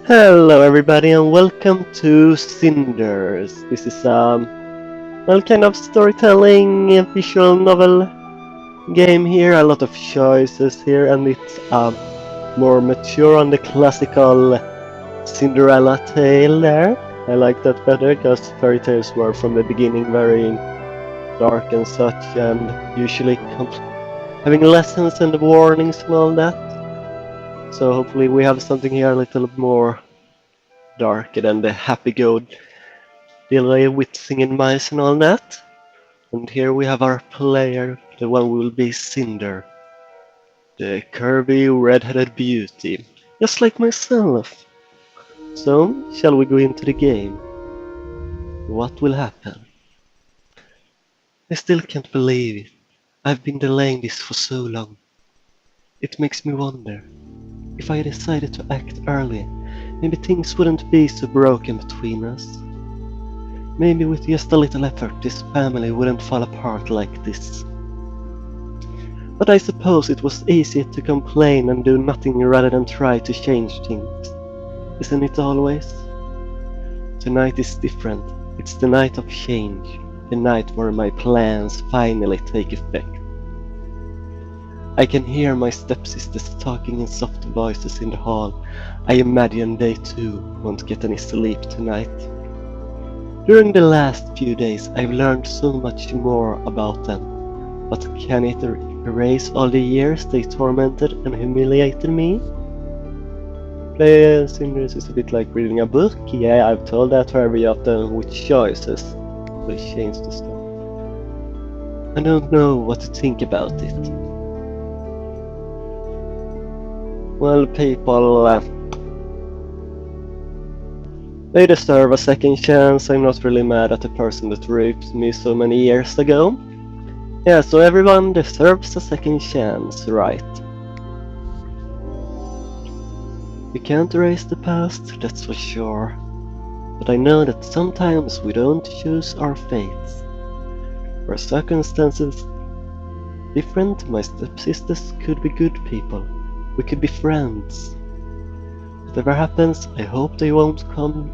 Hello everybody and welcome to Cinders. This is well, kind of storytelling visual novel game here, a lot of choices here, and it's more mature on the classical Cinderella tale there. I like that better because fairy tales were from the beginning very dark and such, and usually having lessons and warnings and all that. So hopefully we have something here a little more darker than the happy-go-lucky with singing mice and all that. And here we have our player, the one who will be Cinder, the curvy red-headed beauty, just like myself. So, shall we go into the game? What will happen? I still can't believe it. I've been delaying this for so long. It makes me wonder, if I decided to act earlier, maybe things wouldn't be so broken between us. Maybe with just a little effort this family wouldn't fall apart like this. But I suppose it was easier to complain and do nothing rather than try to change things. Isn't it always? Tonight is different. It's the night of change. The night where my plans finally take effect. I can hear my stepsisters talking in soft voices in the hall. I imagine they too won't get any sleep tonight. During the last few days I've learned so much more about them, but can it erase all the years they tormented and humiliated me? Playing Cinders is a bit like reading a book. Yeah, I've told that very often with choices. They change the stuff. I don't know what to think about it. Well, people, they deserve a second chance. I'm not really mad at the person that raped me so many years ago. Yeah, so everyone deserves a second chance, right? We can't erase the past, that's for sure. But I know that sometimes we don't choose our fates. Were circumstances different, my stepsisters could be good people. We could be friends. Whatever happens, I hope they won't come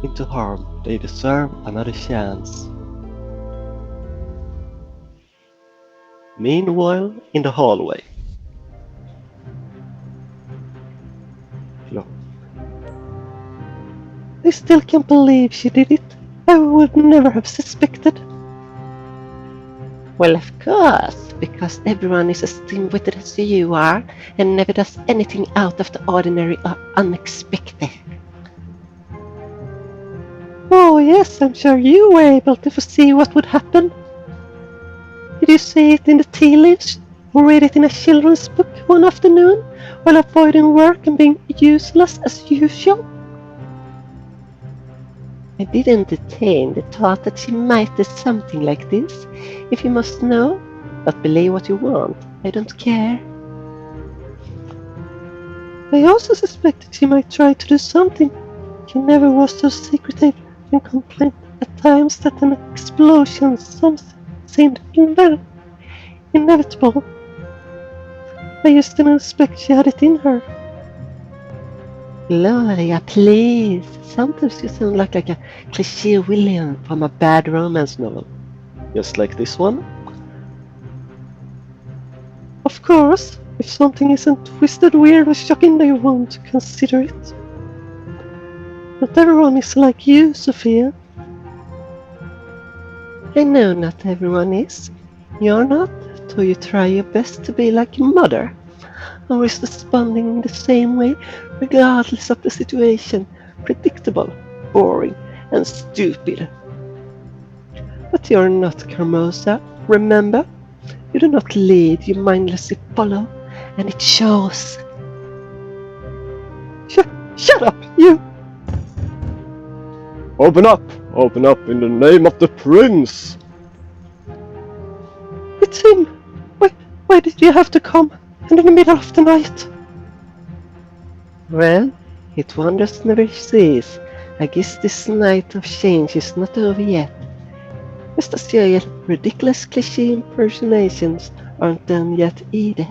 into harm. They deserve another chance. Meanwhile, in the hallway. Look. I still can't believe she did it. I would never have suspected. Well, of course, because everyone is as dim-witted as you are and never does anything out of the ordinary or unexpected. Oh yes, I'm sure you were able to foresee what would happen. Did you see it in the tea leaves or read it in a children's book one afternoon while avoiding work and being useless as usual? I didn't entertain the thought that she might do something like this, if you must know, but believe what you want, I don't care. I also suspected she might try to do something. She never was so secretive and complained at times that an explosion seemed inevitable. I just didn't suspect she had it in her. Gloria, please. Sometimes you sound like a cliché villain from a bad romance novel. Just like this one? Of course, if something isn't twisted, weird, or shocking, they won't consider it. Not everyone is like you, Sophia. I know not everyone is. You're not, though you try your best to be like your mother, always responding in the same way regardless of the situation, predictable, boring, and stupid. But you're not Carmosa, remember? You do not lead, you mindlessly follow, and it shows. Shut up, you! Open up! Open up in the name of the prince! It's him! Why did you have to come in the middle of the night? Well, it wonders never cease. I guess this night of change is not over yet. Just as your ridiculous cliché impersonations aren't done yet either.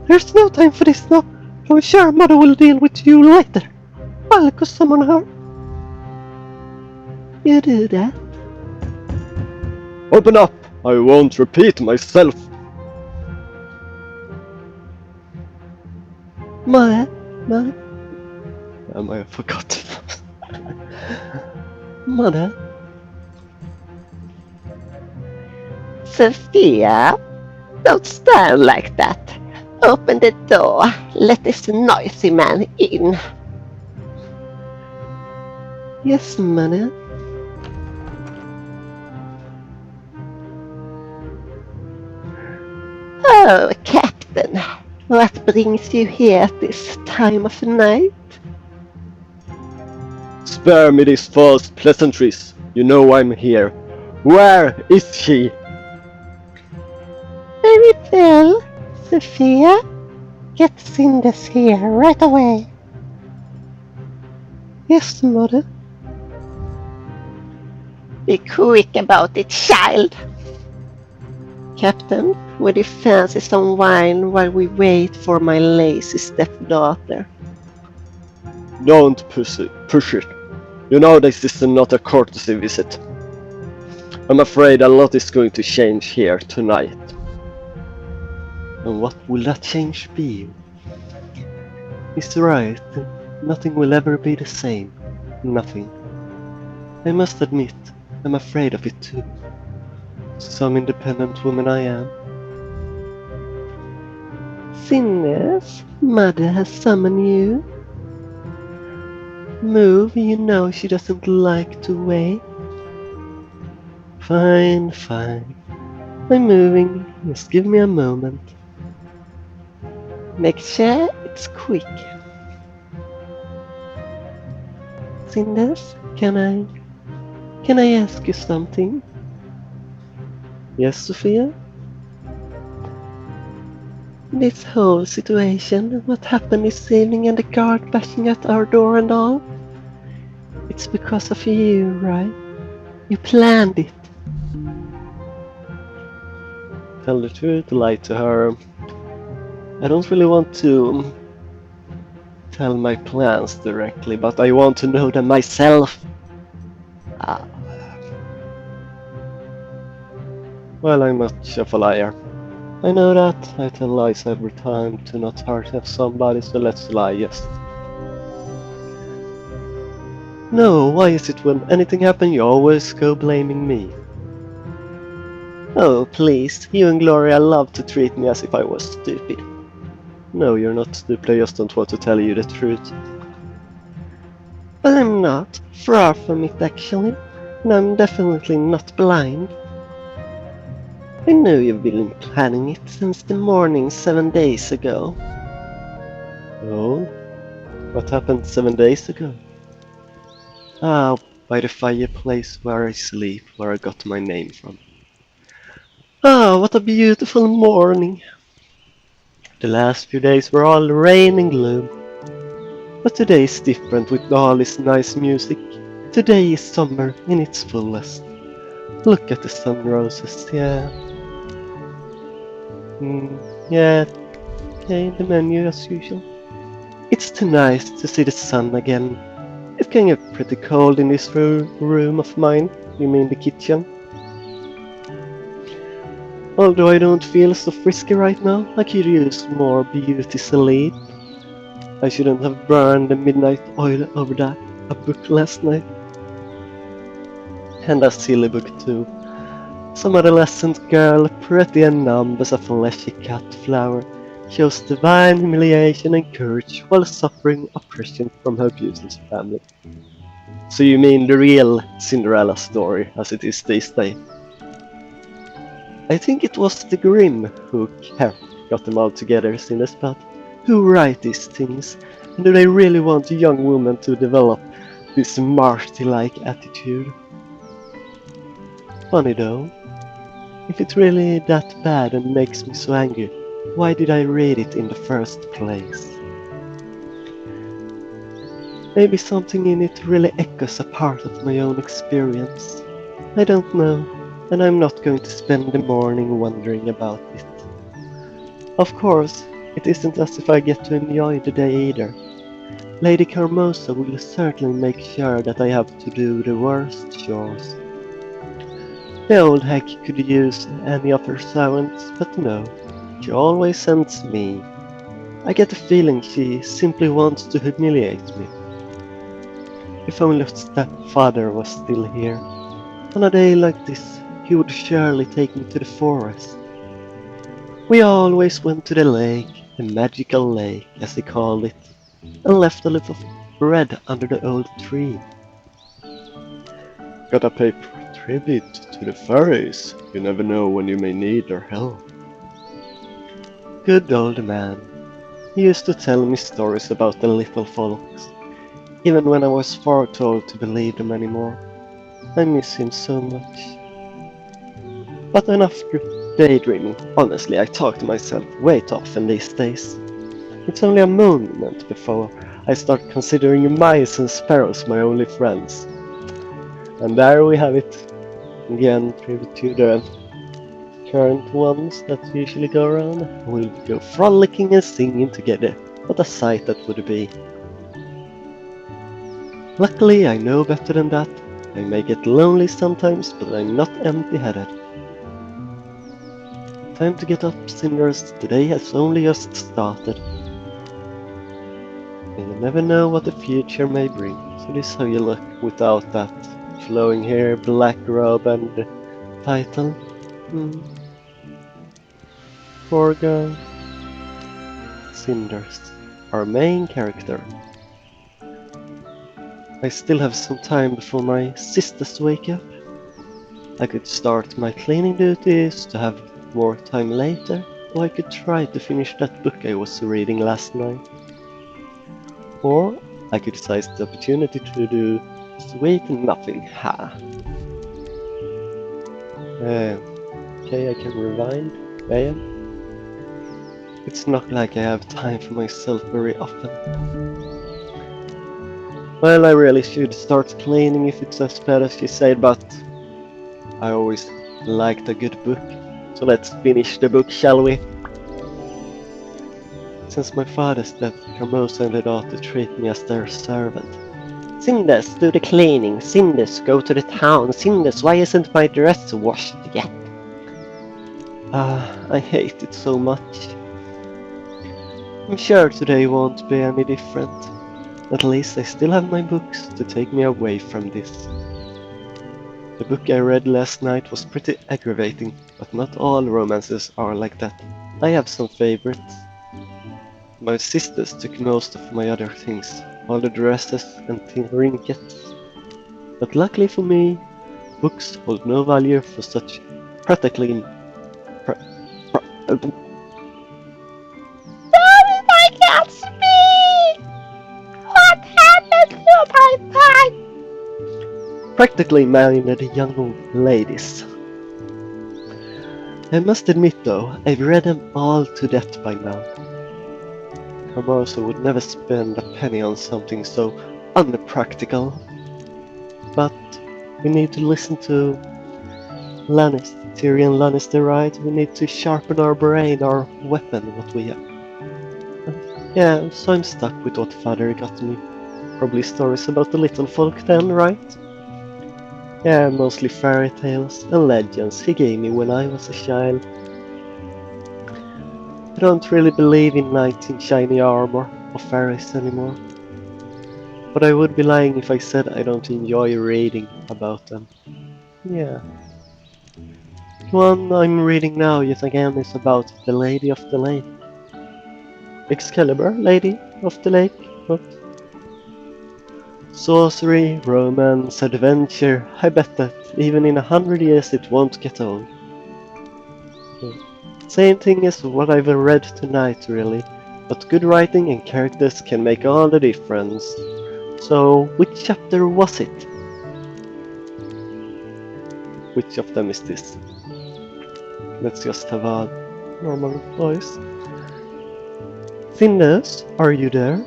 There's no time for this now. I'm sure Mother will deal with you later. I'll go summon her. You do that? Open up! I won't repeat myself! Mother? I forgot. Mother? Sophia, don't stand like that. Open the door. Let this noisy man in. Yes, Mother. Oh, Captain. What brings you here at this time of night? Spare me these false pleasantries. You know I'm here. Where is she? Very well, Sophia. Get Cinders here right away. Yes, Mother. Be quick about it, child. Captain, would you fancy some wine while we wait for my lazy stepdaughter? Don't push it. You know this is not a courtesy visit. I'm afraid a lot is going to change here tonight. And what will that change be? He's right. Nothing will ever be the same. Nothing. I must admit, I'm afraid of it too. Some independent woman I am. Cinders, Mother has summoned you. Move, you know she doesn't like to wait. Fine. I'm moving. Just give me a moment. Make sure it's quick. Cinders, can I ask you something? Yes, Sophia? This whole situation, what happened this evening and the guard bashing at our door and all, it's because of you, right? You planned it. Tell the truth, lie to her. I don't really want to tell my plans directly, but I want to know them myself. Well, I'm much of a liar. I know that. I tell lies every time to not hurt somebody, so let's lie, yes. No, why is it when anything happens you always go blaming me? Oh, please, you and Gloria love to treat me as if I was stupid. No, you're not stupid, I just don't want to tell you the truth. But I'm not, far from it actually, and I'm definitely not blind. I know you've been planning it since the morning 7 days ago. Oh? What happened 7 days ago? Ah, by the fireplace where I sleep, where I got my name from. Ah, what a beautiful morning! The last few days were all rain and gloom. But today is different with all this nice music. Today is summer in its fullest. Look at the sun roses, yeah. Yeah, okay, the menu as usual. It's too nice to see the sun again. It can get pretty cold in this room of mine, you mean the kitchen? Although I don't feel so frisky right now, I could use more beauty sleep. I shouldn't have burned the midnight oil over a book last night. And a silly book too. Some adolescent girl, pretty and numb as a fleshy cat flower, shows divine humiliation and courage while suffering oppression from her abuseless family. So you mean the real Cinderella story, as it is these days? I think it was the Grimm who got them all together, Cinders, but who write these things? And do they really want a young woman to develop this marty-like attitude? Funny though. If it's really that bad and makes me so angry, why did I read it in the first place? Maybe something in it really echoes a part of my own experience. I don't know, and I'm not going to spend the morning wondering about it. Of course, It isn't as if I get to enjoy the day either. Lady Carmosa will certainly make sure that I have to do the worst chores. The old hag could use any of her servants, but no, she always sends me. I get the feeling she simply wants to humiliate me. If only stepfather was still here. On a day like this, he would surely take me to the forest. We always went to the lake, the magical lake, as he called it, and left a little bread under the old tree. Gotta pay tribute to the fairies. You never know when you may need their help. Good old man. He used to tell me stories about the little folks, even when I was far too old to believe them anymore. I miss him so much. But enough daydreaming. Honestly, I talk to myself way too often these days. It's only a moment before I start considering mice and sparrows my only friends. And there we have it. Again, tribute to the current ones that usually go around. We'll go frolicking and singing together. What a sight that would be. Luckily, I know better than that. I may get lonely sometimes, but I'm not empty-headed. Time to get up, Cinders. The day has only just started. And you never know what the future may bring. So this is how you look without that flowing hair, black robe, and title. Poor girl. Cinders, our main character. I still have some time before my sisters wake up. I could start my cleaning duties to have more time later, or I could try to finish that book I was reading last night. Or I could seize the opportunity to do sweet nothing, ha. Okay, I can rewind. It's not like I have time for myself very often. Well, I really should start cleaning if it's as bad as she said, but I always liked a good book. So let's finish the book, shall we? Since my father's death, Carmosa and the daughter treat me as their servant. Cinders, do the cleaning. Cinders, go to the town. Cinders, why isn't my dress washed yet? I hate it so much. I'm sure today won't be any different. At least I still have my books to take me away from this. The book I read last night was pretty aggravating, but not all romances are like that. I have some favorites. My sisters took most of my other things, all the dresses and trinkets. But luckily for me, books hold no value for such practically Sorry, I can't speak! What happened to my practically minded young ladies. I must admit though, I've read them all to death by now. Carmosa would never spend a penny on something so unpractical. But we need to listen to Tyrion Lannister, right? We need to sharpen our brain, our weapon, what we have. Yeah, so I'm stuck with what father got me. Probably stories about the little folk then, right? Yeah, mostly fairy tales and legends he gave me when I was a child. I don't really believe in knights in shiny armor or fairies anymore. But I would be lying if I said I don't enjoy reading about them. Yeah. The one I'm reading now yet again is about the Lady of the Lake. Excalibur, Lady of the Lake. What? Sorcery, romance, adventure. I bet that even in 100 years it won't get old. Same thing as what I've read tonight, really. But good writing and characters can make all the difference. So, which chapter was it? Which of them is this? Let's just have a normal voice. Cinders, are you there?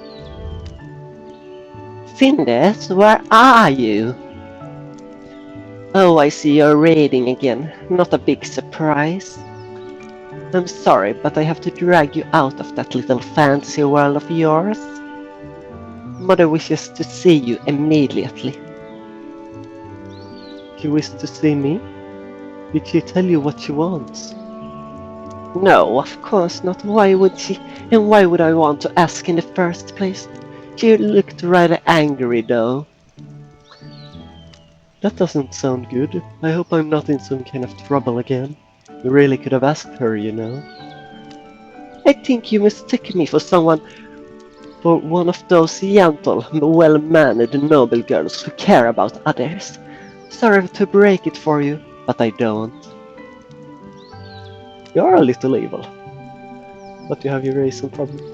Cinders, where are you? Oh, I see you're reading again. Not a big surprise. I'm sorry, but I have to drag you out of that little fantasy world of yours. Mother wishes to see you immediately. She wishes to see me? Did she tell you what she wants? No, of course not. Why would she? And why would I want to ask in the first place? She looked rather angry, though. That doesn't sound good. I hope I'm not in some kind of trouble again. You really could have asked her, you know. I think you mistook me for one of those gentle, well-mannered noble girls who care about others. Sorry to break it for you, but I don't. You're a little evil. But you have your reason probably.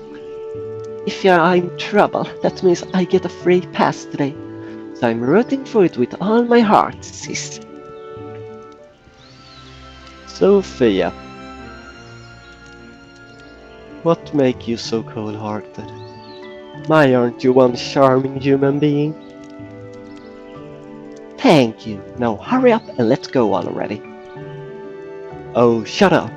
If you're in trouble, that means I get a free pass today. So I'm rooting for it with all my heart, sis. Sophia, what make you so cold-hearted? My, aren't you one charming human being? Thank you. Now hurry up and let's go already. Oh, shut up.